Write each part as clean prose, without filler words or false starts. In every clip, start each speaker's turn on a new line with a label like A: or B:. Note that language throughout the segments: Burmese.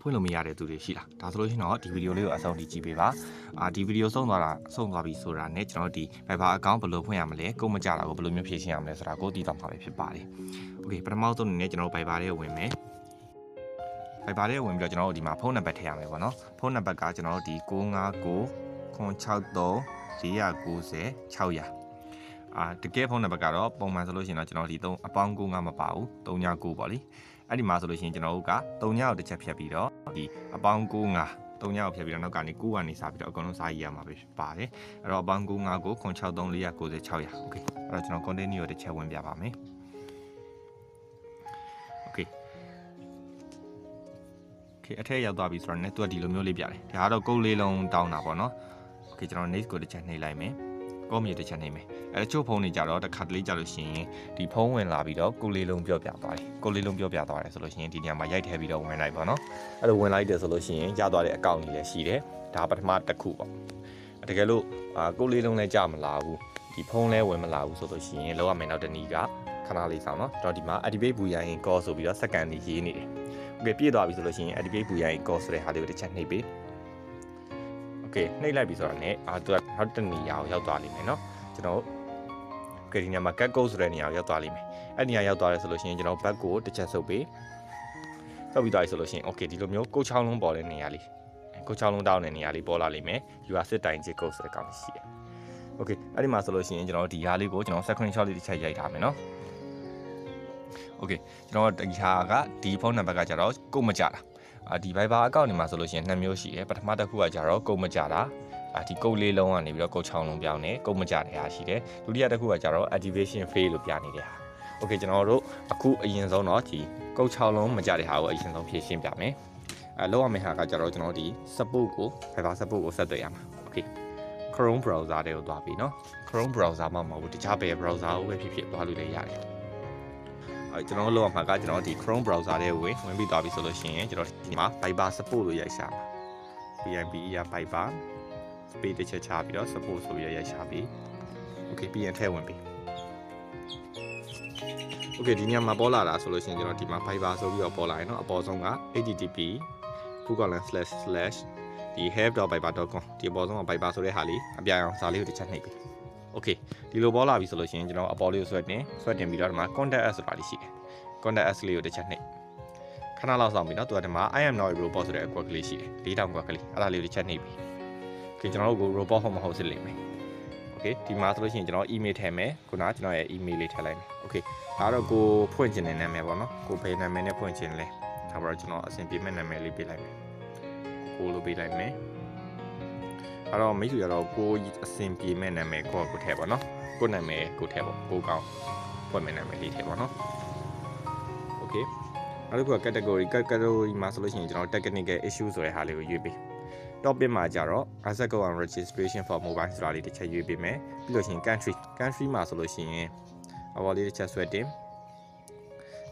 A: ဖွင့်လို့မရတဲ့သူတွေရှိလားဒါဆိုလို့ရှိရင်တော့ဒီဗီဒီယိုလေးကိုအဆုံးထိကြည့်ပေးပါဒီဗီဒီယိုဆုံးသွားပြီဆိုတာနဲ့ကျွန်တော်ဒီ Viber account ဘယ်လိုဖွင့်ရမလဲကိုမကြတာကိုဘယ်လိုမျိုးဖြည့်ရှင်းရမလဲဆိုတာကိုသိသွားမှာပဲဖြစ်ပါတယ် Okay ပထမဆုံးအနေနဲ့ကျွန်တော် Viber ထဲဝင်မယ် Viber ထဲဝင်ပြီးတော့ကျွန်တော်တို့ဒီမှာဖုန်းနံပါတ်ထည့်ရမယ်ပေါ့နော်ဖုန်းနံပါတ်ကကျွန်တော်တို့ဒီ959 963 490 600တကယ်ဖုန်းနံပါတ်ကတော့ပုံမှန်ဆိုလို့ရှိရင်တော့ကျွန်တော်ဒီအပေါင်း9မပါဘူး39ပေါ့လေအဲ့ဒီမှာဆိုလို့ရှိရင်ကျွန်တော်တို့က3ညကိုတစ်ချက်ဖြတ်ပြီးတော့ဒီအပေါင်း95 3ညကိုဖြတ်ပြီးတော့နောက်ကနေ9ကနေစပြီးတော့အကုန်လုံးစာရေးရမှာပဲပါတယ်အဲ့တော့အပေါင်း95ကို963 490 600 Okay အဲ့တော့ကျွန်တော် continue ကိုတစ်ချက်ဝင်ပြပါမယ် Okay အထက်ရောက်သွားပြီဆိုတော့ net ဒီလိုမျိုးလေးပြတယ်ဒါကတော့ကုတ်လေးလုံးတောင်းတာပေါ့နော် Okay ကျွန်တော် next ကိုတစ်ချက်နှိပ်လိုက်မယ်ကောမြေတစ်ချက်နှိပ်မယ်အဲ့ချို့ဖုန်းတွေကြတော့တစ်ခါတလေကြလို့ရှိရင်ဒီဖုန်းဝင်လာပြီးတော့ကုတ်လေးလုံးပြောပြသွားတယ်ကုတ်လေးလုံးပြောပြသွားတယ်ဆိုလို့ရှိရင်ဒီနေရာမှာရိုက်ထည့်ပြီးတော့ဝင်လိုက်ပါနော်အဲ့လိုဝင်လိုက်တယ်ဆိုလို့ရှိရင်ရသွားတဲ့အကောင့်ကြီးလည်းရှိတယ်ဒါပထမတစ်ခုပေါ့တကယ်လို့ကုတ်လေးလုံးလည်းကြမလာဘူးဒီဖုန်းလည်းဝင်မလာဘူးဆိုလို့ရှိရင်လောက်ရမယ်နောက်တစ်နည်းကခဏလေးဆောင်နော်ကျွန်တော်ဒီမှာ activate ဘူရရင် call ဆိုပြီးတော့စက္ကန့်ကြီးရေးနေတယ် Okay ပြည့်သွားပြီဆိုလို့ရှိရင် activate ဘူရရင် call ဆိုတဲ့ဟာလေးကိုတစ်ချက်နှိပ်ပေး Okay နှိပ်လိုက်ပြီဆိုတော့ ਨੇ သူကနောက်တစ်နေရာကိုရောက်သွားလိမ့်မယ်နော်ကျွန်တော် Okay ဒီနေရာမှာ get code ဆိုတဲ့နေရာကိုရောက်သွားလိမ့်မယ်အဲ့နေရာရောက်သွားတယ်ဆိုလို့ရှိရင်ကျွန်တော် back ကိုတစ်ချက်ဆုပ်ပေးဆုပ်ပြီးသွားပြီဆိုလို့ရှိရင် Okay ဒီလိုမျိုးကိုချောင်းလုံးပေါ်တဲ့နေရာလေးကိုချောင်းလုံးတောင်းတဲ့နေရာလေးပေါ်လာလိမ့်မယ် you are sit တိုင်ချစ် code ဆိုတဲ့ကောင်ရှိတယ် Okay အဲ့ဒီမှာဆိုလို့ရှိရင်ကျွန်တော်ဒီဟာလေးကိုကျွန်တော် screenshot လေးတစ်ချက်ရိုက်ထားမယ်နော် Okay ကျွန်တော်ဒီဟာကဒီဖုန်းနံပါတ်ကကြတော့ကိုမကြတာဒီ Viber account နေမှာဆိုလို့ရှိရင်2မျိုးရှိတယ်ပထမတစ်ခုကကြတော့ကိုမကြတာဒီကုတ်လေးလုံးကနေပြီးတော့ကုတ်ချောင်းလုံးပြောင်းနေကုတ်မကြတဲ့ဟာရှိတယ်ဒုတိယတစ်ခုကကြတော့ activation fail လို့ပြနေတဲ့ဟာ Okay ကျွန်တော်တို့အခုအရင်ဆုံးတော့ဒီကုတ်ချောင်းလုံးမကြတဲ့ဟာကိုအရင်ဆုံးဖြည့်ရှင်းပြမယ်လောက်ရမယ့်ဟာကကြတော့ကျွန်တော်ဒီ support ကို Viber support ကိုဆက်သွယ်ရမှာ Okay Chrome browser တွေကိုသွားပြီเนาะ Chrome browser မှာမဟုတ်ဘူးတခြားဘယ် browser ကိုပဲဖြစ်ဖြစ်သွားလို့လည်းရတယ်ကျွန်တော်လောက်ရမှာကကျွန်တော်ဒီ Chrome browser ထဲကိုဝင်ပြီးသွားပြီဆိုလို့ရှိရင်ကျွန်တော်ဒီမှာ Viber support လို့ရိုက်ရှာမှာ VIB ရ Viber space တစ်ချက်ချပြီးတော့ support ဆိုပြီးရိုက်ရှာပြီး Okay ပြီးရင်ထည့်ဝင်ပြီ Okay ဒီနေရာမှာပေါ်လာတာဆိုလို့ရှိရင်ကျွန်တော်ဒီမှာ Viber ဆိုပြီးတော့ပေါ်လာရင်เนาะအပေါ်ဆုံးက http:// ဒီ help.viber.com ဒီအပေါ်ဆုံးက Viber ဆိုတဲ့ဟာလေးအပြအောင်စာလေးကိုတစ်ချက်နှိပ်ပြီ Okay ဒီလိုပေါ်လာပြီဆိုလို့ရှိရင်ကျွန်တော်အပေါ်လေးကိုဆွဲတင်ပြီးတော့ဒီမှာ contact us ဆိုတာလေးရှိတယ် contact us လေးကိုတစ်ချက်နှိပ်ခဏလောက်ဆောင်ပြီเนาะသူကဒီမှာ I am not a robot ဆိုတဲ့အကွက်ကလေးရှိတယ်4000ကွက်ကလေးအဲ့ဒါလေးကိုတစ်ချက်နှိပ်ပြီ Okay ကျွန်တော်တို့ကို robot ဟုတ်မဟုတ်စစ်လိမ့်မယ် Okay ဒီမှာဆိုလို့ရှိရင်ကျွန်တော် email ထည့်မယ်ခုနကကျွန်တော်ရဲ့ email လေးထည့်လိုက်မယ် Okay ဒါတော့ကိုဖွင့်ချင်တဲ့နာမည်ပေါ့နော်ကိုဘယ်နာမည်နဲ့ဖွင့်ချင်လဲဒါပေမဲ့ကျွန်တော်အဆင်ပြေမဲ့နာမည်လေးပေးလိုက်မယ်ကိုလိုပေးလိုက်မယ်အဲ့တော့မိတ်ဆွေကတော့ကိုအဆင်ပြေမဲ့နာမည်ကိုထည့်ပါနော်ကိုနာမည်ကိုထည့်ပေါ့ကိုကောင်းဖွင့်မဲ့နာမည်လေးထည့်ပါနော် Okay နောက်တစ်ခုက category မှာဆိုလို့ရှိရင်ကျွန်တော် technical issue ဆိုတဲ့ဟာလေးကိုရွေးပေး topic မှာကြတော့ asset and registration for mobile ဆိုတာလေးတစ်ချက်ရွေးပေးမယ်ပြီးလို့ရှိရင် country မှာဆိုလို့ရှိရင်အပေါ်လေးတစ်ချက်ဆွဲတင်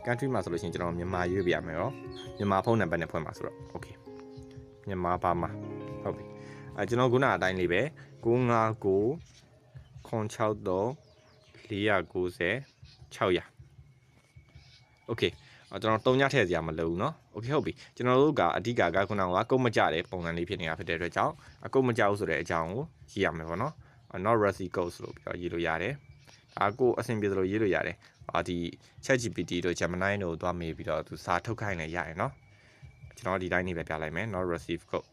A: country မှာဆိုလို့ရှိရင်ကျွန်တော်မြန်မာရွေးပြရမယ်ရောမြန်မာဖုန်းနံပါတ်နဲ့ဖွင့်ပါဆိုတော့ Okay မြန်မာပါမှာဟုတ်ပြီကျွန်တော်ခုနအတိုင်းလေးပဲ959 963 490 600 Okay ကျွန်တော်3ညထည့်စရာမလိုဘူးเนาะ Okay ဟုတ်ပြီကျွန်တော်တို့ကအဓိကကခုနကကုတ်မကြတဲ့ပုံစံလေးဖြစ်နေတာဖြစ်တဲ့အတွက်ကြောင့်အကုတ်မကြဘူးဆိုတဲ့အကြောင်းကိုရေးရမယ်ပေါ့နော် not rusty code ဆိုလို့ပြီးတော့ရေးလို့ရတယ်ဒါကိုအဆင်ပြေသလိုရေးလို့ရတယ်ဒီ ChatGPT တို့ Gemini တို့သွားမေးပြီးတော့သူစာထုတ်ခိုင်းလည်းရတယ်เนาะကျွန်တော်ဒီတိုင်းနေပဲပြလိုက်မယ် not receive code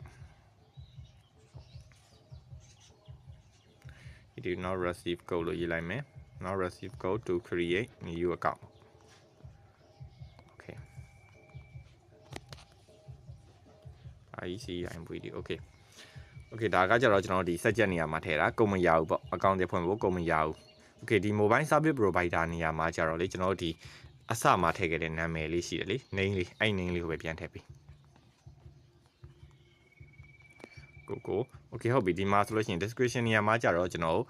A: ဒီ not receive code လို့ရေးလိုက်မယ် not receive code to create new account Okay ICIMVD Okay Okay ဒါကကြတော့ကျွန်တော်ဒီစက်ချက်နေရာမှာထည့်တာကုန်မရဘူးပေါ့ account တွေဖွင့်ဖို့ကုန်မရဘူး Okay ဒီ mobile service provider နေရာမှာကြတော့လေကျွန်တော်ဒီအစမှာထည့်ခဲ့တဲ့နာမည်လေးရှိတယ်လေ name လေးအဲ့ name လေးကိုပဲပြန်ထည့်ပေးကို Okay ဟုတ်ပြီဒီမှာဆိုလို့ရှိရင် description နေရာမှာကြတော့ကျွန်တော်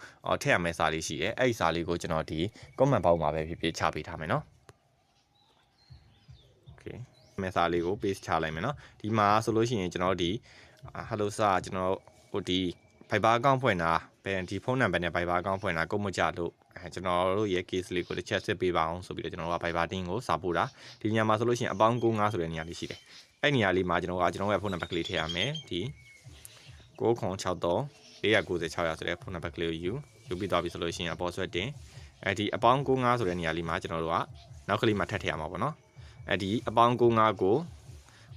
A: ထည့်ရမယ့်စာလေးရှိတယ်အဲ့ဒီစာလေးကိုကျွန်တော်ဒီ comment box မှာပဲဖြစ်ဖြစ်ချပေးထားမယ်နော် Okay မယ့်စာလေးကို paste ချလိုက်မယ်နော်ဒီမှာဆိုလို့ရှိရင်ကျွန်တော်ဒီ hello sir ကျွန်တော်ဟိုဒီ Viber account ဖွင့်တာဒီဖုန်းနံပါတ်နဲ့ Viber account ဖွင့်တာကိုမကြလို့ကျွန်တော်တို့ရဲ့ case လေးကိုတစ်ချက်စစ်ပေးပါအောင်ဆိုပြီးတော့ကျွန်တော်က Viber team ကိုစာပို့တာဒီနေရာမှာဆိုလို့ရှိရင်အပေါင်း95ဆိုတဲ့နေရာလေးရှိတယ် အဲ့နေရာလေးမှာကျွန်တော်ရဲ့ဖုန်းနံပါတ်ကလေးထည့်ရမယ်ဒီ9063 496ဆိုတဲ့ဖုန်းနံပါတ်ကလေးကိုယူပြီးသွားပြီဆိုလို့ရှိရင်အပေါ်ဆွဲတင်အဲ့ဒီအပေါင်း95ဆိုတဲ့နေရာလေးမှာကျွန်တော်တို့ကနောက်ကလေးမှာထပ်ထည့်ရမှာပေါ့နော်အဲ့ဒီအပေါင်း95ကို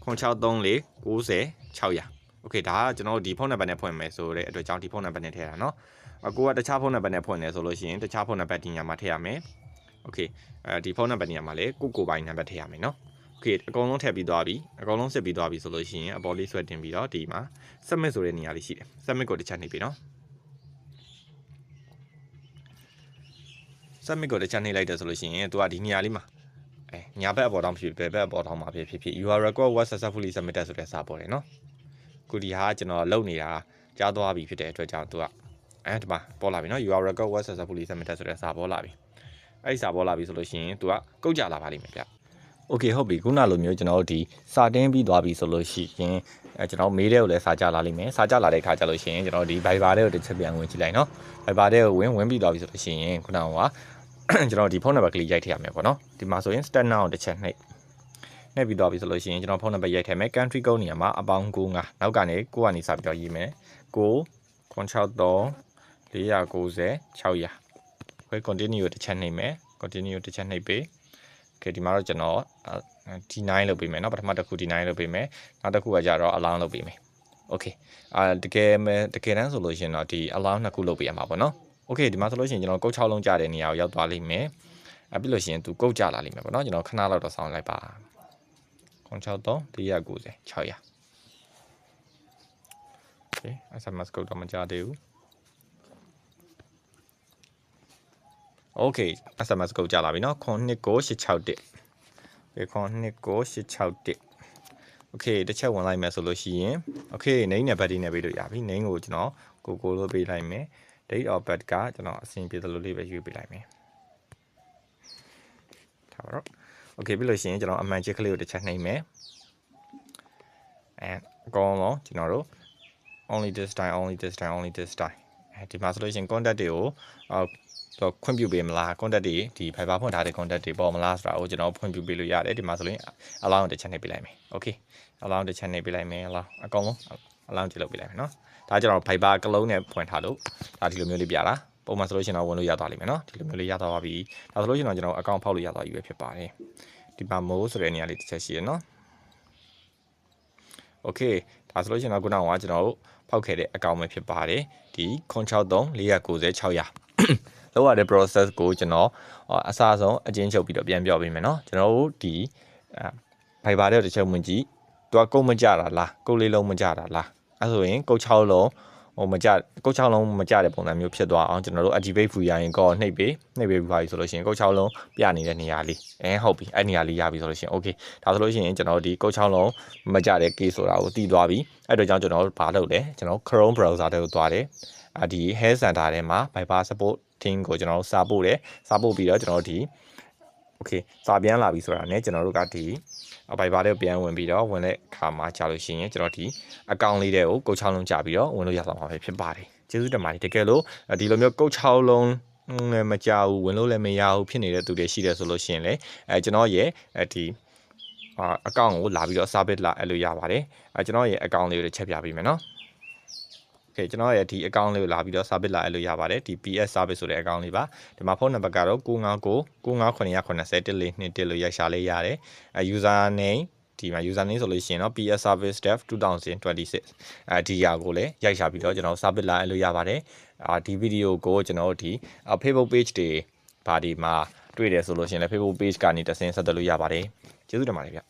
A: 9634 90 600 okay ဒါကကျွန်တော်ဒီဖုန်းနံပါတ်နဲ့ဖွင့်မယ်ဆိုတဲ့အတွက်ကြောင့်ဒီဖုန်းနံပါတ်နဲ့ထည့်တာနော်ကိုကတခြားဖုန်းနံပါတ်နဲ့ဖွင့်တယ်ဆိုလို့ရှိရင်တခြားဖုန်းနံပါတ်ဒီညမှာထည့်ရမယ်okay ဒီဖုန်းနံပါတ်နေရာမှာလည်းကိုပိုင်နံပါတ်ထည့်ရမယ်နော်okay အကုန်လုံးထည့်ပြီးသွားပြီအကုန်လုံးစစ်ပြီးသွားပြီဆိုလို့ရှိရင်အပေါ်လေးဆွဲတင်ပြီးတော့ဒီမှာ submit ဆိုတဲ့နေရာလေးရှိတယ် submit ကိုတစ်ချက်နှိပ်ပြီနော် submit ကိုတစ်ချက်နှိပ်လိုက်တယ်ဆိုလို့ရှိရင်သူကဒီနေရာလေးမှာညာဘက်အပေါ်တောင်ဖြစ်ဘယ်ဘက်အပေါ်တောင်မှာဖြစ် your record was successfully submitted ဆိုတဲ့စာပေါ်တယ်နော်ခုဒီဟာကျွန်တော်လုပ်နေတာကြားသွားပြီဖြစ်တဲ့အတွက်ကြောင့်သူကဒီမှာပေါ်လာပြီနော် your record was successfully submitted ဆိုတဲ့စာပေါ်လာပြီအဲ့ဒီစာပေါ်လာပြီဆိုလို့ရှိရင်သူကကုတ်ကြလာပါလိမ့်မယ်ဗျโอเคဟုတ်ပြီခုနလိုမျိုးကျွန်တော်တို့ဒီစာတင်းပြီးသွားပြီဆိုလို့ရှိရင်ကျွန်တော်မေးတဲ့ကိုလည်းစာကြလာလိမ့်မယ်စာကြလာတဲ့ခါကျလို့ရှိရင်ကျွန်တော်ဒီ Viber တဲ့ကိုတစ်ချက်ပြန်ဝင်ကြည့်လိုက်နော် Viber တဲ့ကိုဝင်ပြီးသွားပြီဆိုလို့ရှိရင်ခုနကကျွန်တော်ဒီဖုန်းနံပါတ်ကလေးရိုက်ထည့်ရမယ်ပေါ့နော်ဒီမှာဆိုရင် start now တစ်ချက်နှိပ်ပြီးသွားပြီဆိုလို့ရှိရင်ကျွန်တော်ဖုန်းနံပါတ်ရိုက်ထည့်မယ် country code နေရာမှာအပေါင်း95နောက်ကနေကိုကနေစပြီးတော့ရေးမယ်963 490 600 okay continue တစ်ချက်နှိပ်မယ် continue တစ်ချက်နှိပ်ပေးokay ဒီမှာတော့ကျွန်တော် D9 လုပ်ပေးမယ်เนาะပထမတစ်ခု D9 လုပ်ပေးမယ်နောက်တစ်ခုကကြတော့ alarm လုပ်ပေးမယ် okay တကယ်တမ်းဆိုလို့ရှိရင်တော့ဒီ alarm နှစ်ခုလုပ်ပေးရမှာပေါ့เนาะ okay ဒီမှာဆိုလို့ရှိရင်ကျွန်တော်ကုတ်6လုံးကြတဲ့နေရာကိုရောက်သွားလိမ့်မယ်ပြီးလို့ရှိရင်သူကုတ်ကြလာလိမ့်မယ်ပေါ့เนาะကျွန်တော်ခဏလောက်တော့ဆောင်းလိုက်ပါ963 490 600 okay SMS ကုတ်တော့မကြသေးဘူးokay SMS ကိုကြာလာပြီเนาะ99861 99861 okay တစ်ချက်ဝင်လိုက်မယ်ဆိုလို့ရှိရင် okay နင်းနဲ့ဘတ်ဒီနဲ့ပေးလို့ရပြီနင်းကိုကျွန်တော်ကိုလို့ပေးလိုက်မယ် date of birth ကကျွန်တော်အဆင်ပြေသလိုလေးပဲယူပေးလိုက်မယ်ထားပါတော့ okay ပြီးလို့ရှိရင်ကျွန်တော်အမှန်ချစ်ကလေးကိုတစ်ချက်နှိပ်မယ်အကောင်လုံးကျွန်တော်တို့ only this time ဒီမှာဆိုလို့ရှိရင် contact တွေကိုတော့ခွင့်ပြုပေးမလား contact တွေဒီ Viber ဖွင့်ထားတဲ့ contact တွေပေါ်မလားဆိုတာကိုကျွန်တော်ဖွင့်ပြုပေးလို့ရတယ်ဒီမှာဆိုရင် allow တစ်ချက်နှိပ်ပေးလိုက်မယ် okay allow တစ်ချက်နှိပ်ပေးလိုက်မယ် allow အကောင်လုံး allow ကြည့်လုပ်ပေးလိုက်မယ်နော်ဒါကျွန်တော် Viber ကလုံးနဲ့ဖွင့်ထားလို့ဒါဒီလိုမျိုးလေးပြတာပုံမှန်ဆိုလို့ရှိရင်တော့ဝင်လို့ရသွားလိမ့်မယ်နော်ဒီလိုမျိုးလေးရသွားပါပြီဒါဆိုလို့ရှိရင်တော့ကျွန်တော် account ဖောက်လို့ရသွားပြီပဲဖြစ်ပါတယ်ဒီမှာ more ဆိုတဲ့နေရာလေးတစ်ချက်ရှိရနော် okay ဒါဆိုလို့ရှိရင်တော့ခုနကကျွန်တော်တို့ဖောက်ခဲ့တဲ့ account ပဲဖြစ်ပါတယ်ဒီ963 490 600လောက်ရတဲ့ process ကိုကျွန်တော်အစားဆုံးအချင်းချုပ်ပြီးတော့ပြန်ပြောပေးမယ်เนาะကျွန်တော်တို့ဒီ Viber တဲ့တစ်ချက်ဝင်ကြည့်သူကကုတ်မကြတာလားကုတ်လေးလုံးမကြတာလားအဲ့ဆိုရင်ကုတ်6လုံးမကြကုတ်6လုံးမကြတဲ့ပုံစံမျိုးဖြစ်သွားအောင်ကျွန်တော်တို့ activate ဖူရရင်ကောနှိပ်ပေးပြီးပါပြီဆိုလို့ရှိရင်ကုတ်6လုံးပြနေတဲ့နေရာလေးဟုတ်ပြီအဲ့နေရာလေးရပြီဆိုလို့ရှိရင် okay ဒါဆိုလို့ရှိရင်ကျွန်တော်ဒီကုတ်6လုံးမကြတဲ့ case ဆိုတာကိုတည်သွားပြီအဲ့တော့ကြောင့်ကျွန်တော်ဘာလုပ်လဲကျွန်တော် Chrome browser ထဲကိုသွားတယ်ဒီ health center ထဲမှာ Viber support team ကိုကျွန်တော်တို့စာပို့တယ်စာပို့ပြီးတော့ကျွန်တော်တို့ဒီ okay စာပြန်လာပြီဆိုတာနဲ့ကျွန်တော်တို့ကဒီ Viber ထဲပြန်ဝင်ပြီးတော့ဝင်တဲ့အခါမှာကြာလို့ရှိရင်ကျွန်တော်ဒီ account လေးတွေကိုကုတ်6လုံးကြာပြီးတော့ဝင်လို့ရသွားမှာပဲဖြစ်ပါတယ်ကျေးဇူးတင်ပါတယ်တကယ်လို့ဒီလိုမျိုးကုတ်6လုံးလည်းမကြောက်ဘူးဝင်လို့လည်းမရဘူးဖြစ်နေတဲ့သူတွေရှိတယ်ဆိုလို့ရှိရင်လည်းကျွန်တော်ရဲ့ဒီ account ကိုလာပြီးတော့ service လာအဲ့လိုရပါတယ်ကျွန်တော်ရဲ့ account လေးကိုတစ်ချက်ပြပေးမယ်နော်okay ကျွန်တော်ရဲ့ဒီ account လေးကိုလာပြီးတော့ service လာအဲ့လိုရပါတယ်ဒီ PS service ဆိုတဲ့ account လေးပါဒီမှာဖုန်းနံပါတ်ကတော့959 95990 142လို့ရိုက်ရှာလေးရတယ်user name ဒီမှာ user name ဆိုလို့ရှိရင်တော့ PS service dev 2026ဒီရာကိုလည်းရိုက်ရှာပြီးတော့ကျွန်တော် service လာအဲ့လိုရပါတယ်ဒီ video ကိုကျွန်တော်တို့ဒီ Facebook page တွေဘာဒီမှာတွေ့တယ်ဆိုလို့ရှိရင်လည်း Facebook page ကနေတဆင့်ဆက်သွယ်လို့ရပါတယ်ကျေးဇူးတင်ပါတယ်ဗျ